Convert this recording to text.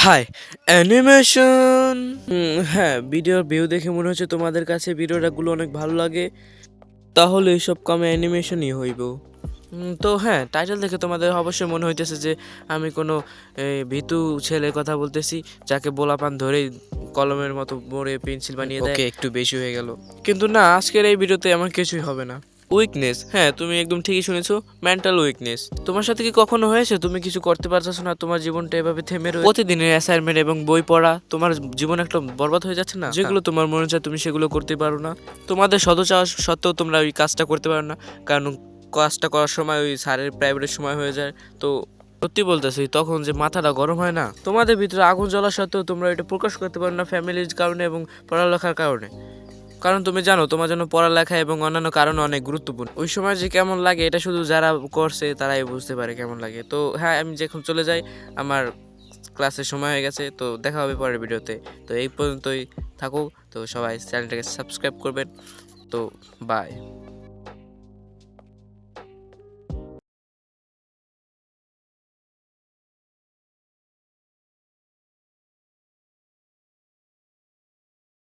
High animation. হ্যাঁ, ভিডিওর view দেখে মনে হচ্ছে তোমাদের কাছে ভিডিওটাগুলো অনেক ভালো লাগে, তাহলে এইসব কামে অ্যানিমেশনই হইব। তো হ্যাঁ, টাইটেল দেখে তোমাদের অবশ্যই মনে হইতেছে যে আমি কোনো ভীতু ছেলের কথা বলতেছি, যাকে বোলাপান ধরেই কলমের মতো মোড়ে পেন্সিল বানিয়ে দেয়। ওকে, একটু বেশি হয়ে গেল। কিন্তু না, আজকের এই ভিডিওতে এমন কিছুই হবে না। উইকনেস, হ্যাঁ তুমি একদম ঠিকই শুনেছো, মেন্টাল উইকনেস। তোমার সাথে কি কখনো হয়েছে তুমি কিছু করতে পারতেছো না, তোমার জীবনটা এভাবে থেমে রয়েছে, প্রতিদিনের অ্যাসাইনমেন্ট এবং বই পড়া তোমার জীবন একটা বরবাদ হয়ে যাচ্ছে না? যেগুলো তোমার মনে চায় তুমি সেগুলো করতে পারো না, তোমাদের শত চাওয়া সত্ত্বেও তোমরা ওই কাজটা করতে পারো না, কারণ কাজটা করার সময় ওই স্যারের প্রাইভেটের সময় হয়ে যায়। তো সত্যি বলতেছি, তখন যে মাথাটা গরম হয় না, তোমাদের ভিতরে আগুন জ্বলা সত্ত্বেও তোমরা এটা প্রকাশ করতে পারো না ফ্যামিলির কারণে এবং পড়ালেখার কারণে। কারণ তুমি জানো তোমার জন্য পড়ালেখা এবং অন্যান্য কারণ অনেক গুরুত্বপূর্ণ। ওই সময় যে কেমন লাগে এটা শুধু যারা করছে তারাই বুঝতে পারে কেমন লাগে। তো হ্যাঁ, আমি যখন চলে যাই, আমার ক্লাসের সময় হয়ে গেছে, তো দেখা হবে পরের ভিডিওতে। তো এই পর্যন্তই থাকুক, তো সবাই চ্যানেলটাকে সাবস্ক্রাইব করবেন। তো বাই।